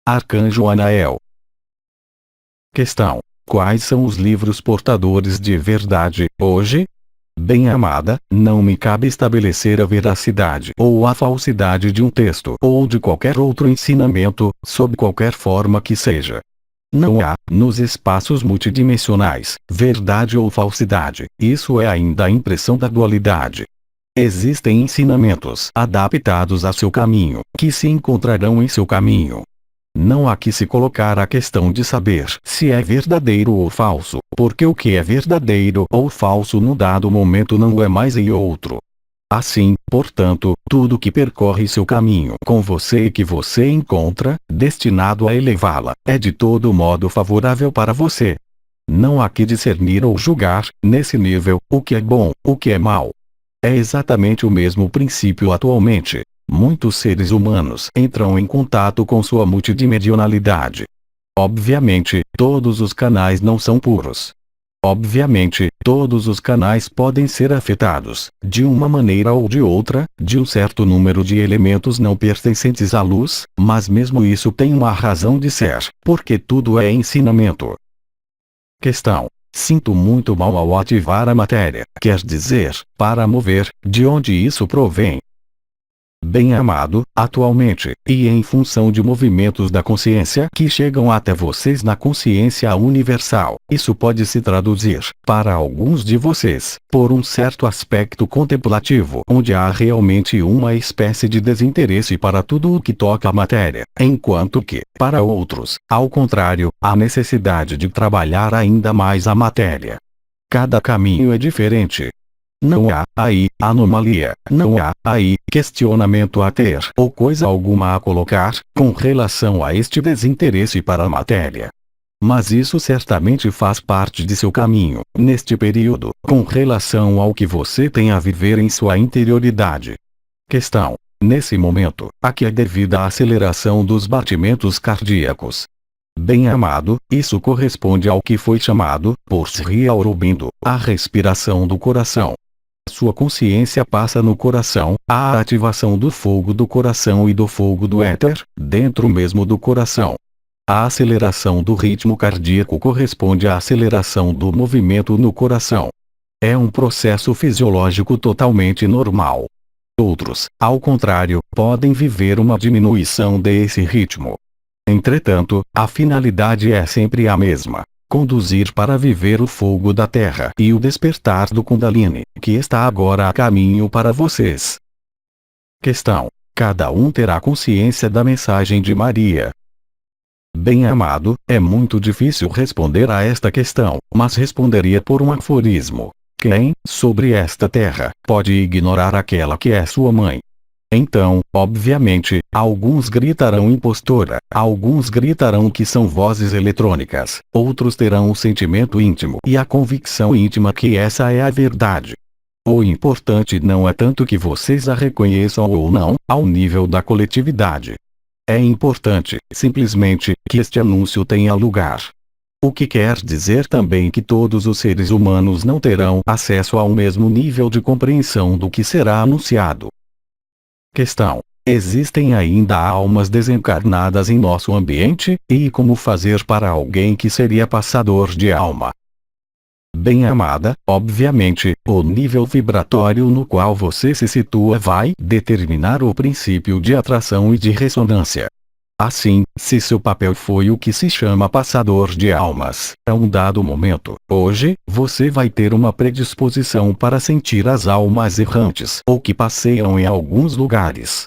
Arcanjo Anael. Questão: quais são os livros portadores de verdade, hoje? Bem-amada, não me cabe estabelecer a veracidade ou a falsidade de um texto ou de qualquer outro ensinamento, sob qualquer forma que seja. Não há, nos espaços multidimensionais, verdade ou falsidade, isso é ainda a impressão da dualidade. Existem ensinamentos adaptados a seu caminho, que se encontrarão em seu caminho. Não há que se colocar a questão de saber se é verdadeiro ou falso, porque o que é verdadeiro ou falso no dado momento não é mais em outro. Assim, portanto, tudo que percorre seu caminho com você e que você encontra, destinado a elevá-la, é de todo modo favorável para você. Não há que discernir ou julgar, nesse nível, o que é bom, o que é mal. É exatamente o mesmo princípio atualmente. Muitos seres humanos entram em contato com sua multidimensionalidade. Obviamente, todos os canais não são puros. Obviamente, todos os canais podem ser afetados, de uma maneira ou de outra, de um certo número de elementos não pertencentes à luz, mas mesmo isso tem uma razão de ser, porque tudo é ensinamento. Questão: sinto muito mal ao ativar a matéria, quer dizer, para mover, de onde isso provém? Bem-amado, atualmente, e em função de movimentos da consciência que chegam até vocês na consciência universal, isso pode se traduzir, para alguns de vocês, por um certo aspecto contemplativo onde há realmente uma espécie de desinteresse para tudo o que toca a matéria, enquanto que, para outros, ao contrário, há necessidade de trabalhar ainda mais a matéria. Cada caminho é diferente. Não há, aí, anomalia, não há, aí, questionamento a ter ou coisa alguma a colocar, com relação a este desinteresse para a matéria. Mas isso certamente faz parte de seu caminho, neste período, com relação ao que você tem a viver em sua interioridade. Questão: nesse momento, a que é devida a aceleração dos batimentos cardíacos. Bem-amado, isso corresponde ao que foi chamado, por Sri Aurobindo, a respiração do coração. Sua consciência passa no coração, a ativação do fogo do coração e do fogo do éter, dentro mesmo do coração. A aceleração do ritmo cardíaco corresponde à aceleração do movimento no coração. É um processo fisiológico totalmente normal. Outros, ao contrário, podem viver uma diminuição desse ritmo. Entretanto, a finalidade é sempre a mesma: conduzir para viver o fogo da terra e o despertar do Kundalini, que está agora a caminho para vocês. Questão: cada um terá consciência da mensagem de Maria. Bem-amado, é muito difícil responder a esta questão, mas responderia por um aforismo: quem, sobre esta terra, pode ignorar aquela que é sua mãe? Então, obviamente, alguns gritarão impostora, alguns gritarão que são vozes eletrônicas, outros terão o sentimento íntimo e a convicção íntima que essa é a verdade. O importante não é tanto que vocês a reconheçam ou não, ao nível da coletividade. É importante, simplesmente, que este anúncio tenha lugar. O que quer dizer também que todos os seres humanos não terão acesso ao mesmo nível de compreensão do que será anunciado. Questão: existem ainda almas desencarnadas em nosso ambiente, e como fazer para alguém que seria passador de alma? Bem-amada, obviamente, o nível vibratório no qual você se situa vai determinar o princípio de atração e de ressonância. Assim, se seu papel foi o que se chama passador de almas, a um dado momento, hoje, você vai ter uma predisposição para sentir as almas errantes ou que passeiam em alguns lugares.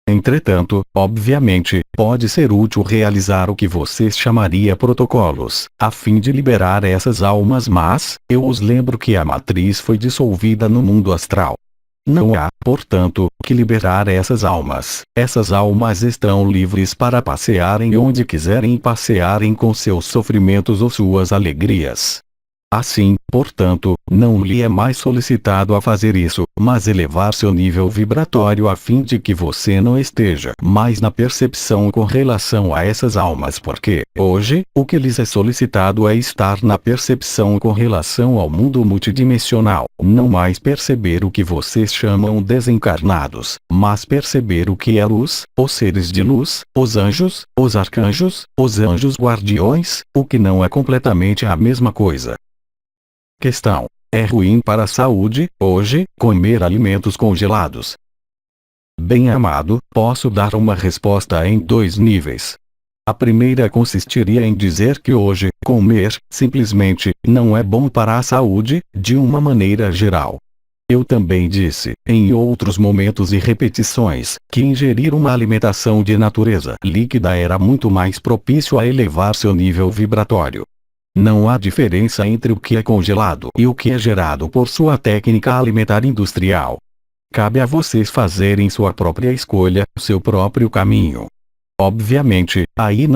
Entretanto, obviamente, pode ser útil realizar o que você chamaria protocolos, a fim de liberar essas almas, mas, eu os lembro que a matriz foi dissolvida no mundo astral. Não há, portanto, que liberar essas almas. Essas almas estão livres para passearem onde quiserem e passearem com seus sofrimentos ou suas alegrias. Assim, portanto, não lhe é mais solicitado a fazer isso, mas elevar seu nível vibratório a fim de que você não esteja mais na percepção com relação a essas almas, porque, hoje, o que lhes é solicitado é estar na percepção com relação ao mundo multidimensional, não mais perceber o que vocês chamam desencarnados, mas perceber o que é luz, os seres de luz, os anjos, os arcanjos, os anjos guardiões, o que não é completamente a mesma coisa. Questão: é ruim para a saúde, hoje, comer alimentos congelados? Bem-amado, posso dar uma resposta em 2 níveis. A primeira consistiria em dizer que hoje, comer, simplesmente, não é bom para a saúde, de uma maneira geral. Eu também disse, em outros momentos e repetições, que ingerir uma alimentação de natureza líquida era muito mais propício a elevar seu nível vibratório. Não há diferença entre o que é congelado e o que é gerado por sua técnica alimentar industrial. Cabe a vocês fazerem sua própria escolha, seu próprio caminho. Obviamente, aí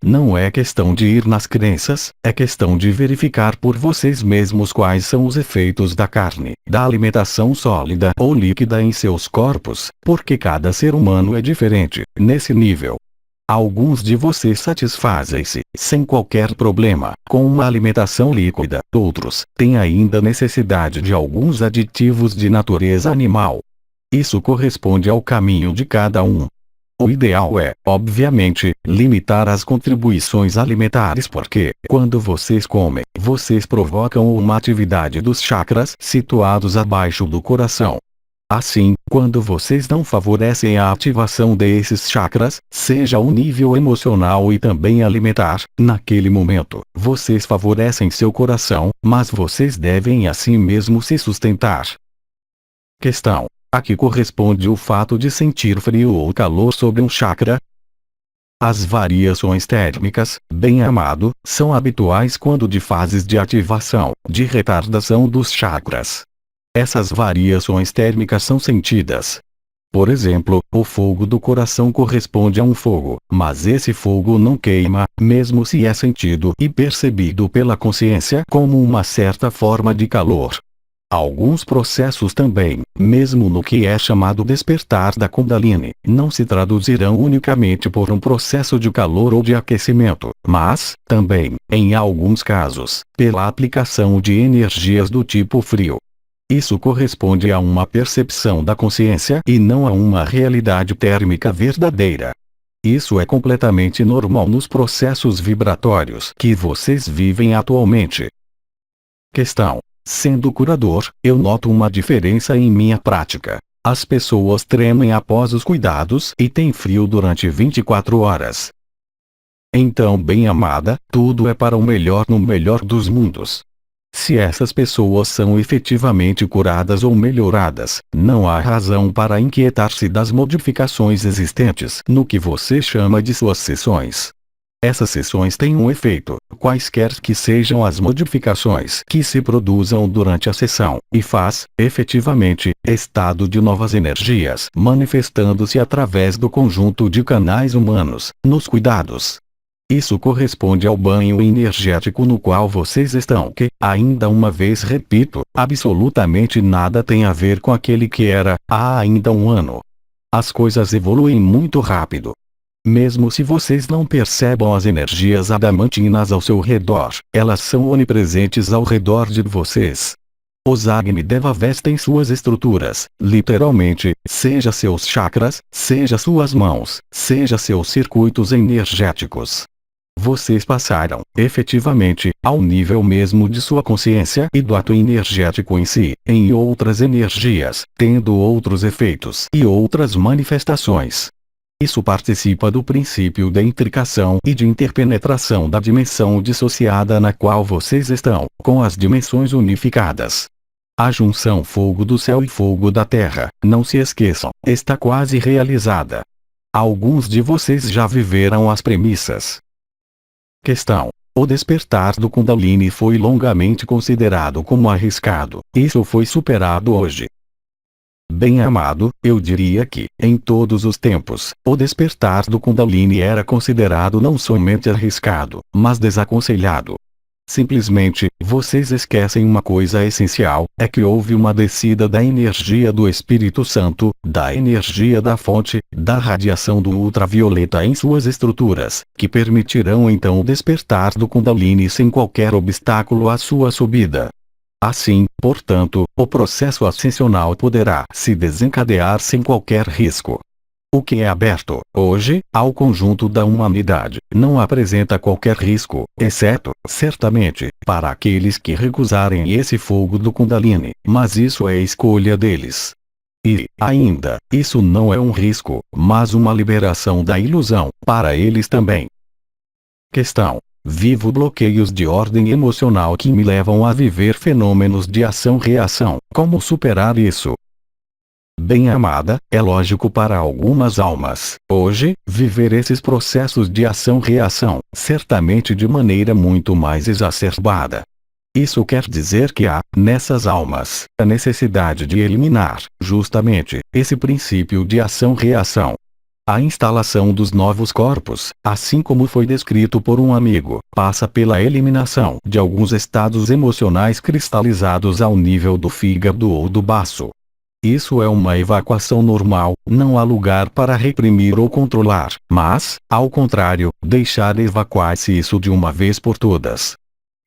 não é questão de ir nas crenças, é questão de verificar por vocês mesmos quais são os efeitos da carne, da alimentação sólida ou líquida em seus corpos, porque cada ser humano é diferente, nesse nível. Alguns de vocês satisfazem-se, sem qualquer problema, com uma alimentação líquida, outros têm ainda necessidade de alguns aditivos de natureza animal. Isso corresponde ao caminho de cada um. O ideal é, obviamente, limitar as contribuições alimentares porque, quando vocês comem, vocês provocam uma atividade dos chakras situados abaixo do coração. Assim, quando vocês não favorecem a ativação desses chakras, seja o nível emocional e também alimentar, naquele momento, vocês favorecem seu coração, mas vocês devem assim mesmo se sustentar. Questão: a que corresponde o fato de sentir frio ou calor sobre um chakra? As variações térmicas, bem-amado, são habituais quando de fases de ativação, de retardação dos chakras. Essas variações térmicas são sentidas. Por exemplo, o fogo do coração corresponde a um fogo, mas esse fogo não queima, mesmo se é sentido e percebido pela consciência como uma certa forma de calor. Alguns processos também, mesmo no que é chamado despertar da Kundalini, não se traduzirão unicamente por um processo de calor ou de aquecimento, mas, também, em alguns casos, pela aplicação de energias do tipo frio. Isso corresponde a uma percepção da consciência e não a uma realidade térmica verdadeira. Isso é completamente normal nos processos vibratórios que vocês vivem atualmente. Questão: sendo curador, eu noto uma diferença em minha prática. As pessoas tremem após os cuidados e têm frio durante 24 horas. Então, bem-amada, tudo é para o melhor no melhor dos mundos. Se essas pessoas são efetivamente curadas ou melhoradas, não há razão para inquietar-se das modificações existentes no que você chama de suas sessões. Essas sessões têm um efeito, quaisquer que sejam as modificações que se produzam durante a sessão, e faz, efetivamente, estado de novas energias manifestando-se através do conjunto de canais humanos, nos cuidados. Isso corresponde ao banho energético no qual vocês estão que, ainda uma vez repito, absolutamente nada tem a ver com aquele que era, há ainda um ano. As coisas evoluem muito rápido. Mesmo se vocês não percebam as energias adamantinas ao seu redor, elas são onipresentes ao redor de vocês. Os Agni Deva vestem suas estruturas, literalmente, seja seus chakras, seja suas mãos, seja seus circuitos energéticos. Vocês passaram, efetivamente, ao nível mesmo de sua consciência e do ato energético em si, em outras energias, tendo outros efeitos e outras manifestações. Isso participa do princípio da intricação e de interpenetração da dimensão dissociada na qual vocês estão, com as dimensões unificadas. A junção fogo do céu e fogo da terra, não se esqueçam, está quase realizada. Alguns de vocês já viveram as premissas. Questão: o despertar do Kundalini foi longamente considerado como arriscado, isso foi superado hoje. Bem-amado, eu diria que, em todos os tempos, o despertar do Kundalini era considerado não somente arriscado, mas desaconselhado. Simplesmente, vocês esquecem uma coisa essencial, é que houve uma descida da energia do Espírito Santo, da energia da fonte, da radiação do ultravioleta em suas estruturas, que permitirão então o despertar do Kundalini sem qualquer obstáculo à sua subida. Assim, portanto, o processo ascensional poderá se desencadear sem qualquer risco. O que é aberto, hoje, ao conjunto da humanidade, não apresenta qualquer risco, exceto, certamente, para aqueles que recusarem esse fogo do Kundalini, mas isso é escolha deles. E, ainda, isso não é um risco, mas uma liberação da ilusão, para eles também. Questão: vivo bloqueios de ordem emocional que me levam a viver fenômenos de ação-reação. Como superar isso? Bem-amada, é lógico para algumas almas, hoje, viver esses processos de ação-reação, certamente de maneira muito mais exacerbada. Isso quer dizer que há, nessas almas, a necessidade de eliminar, justamente, esse princípio de ação-reação. A instalação dos novos corpos, assim como foi descrito por um amigo, passa pela eliminação de alguns estados emocionais cristalizados ao nível do fígado ou do baço. Isso é uma evacuação normal, não há lugar para reprimir ou controlar, mas, ao contrário, deixar evacuar-se isso de uma vez por todas.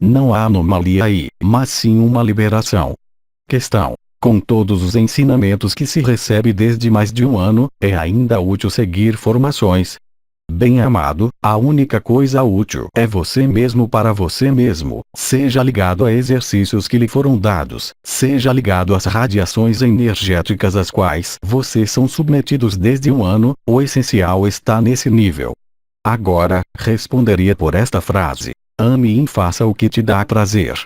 Não há anomalia aí, mas sim uma liberação. Questão: com todos os ensinamentos que se recebe desde mais de um ano, é ainda útil seguir formações? Bem-amado, a única coisa útil é você mesmo para você mesmo, seja ligado a exercícios que lhe foram dados, seja ligado às radiações energéticas às quais vocês são submetidos desde um ano, o essencial está nesse nível. Agora, responderia por esta frase: ame e faça o que te dá prazer.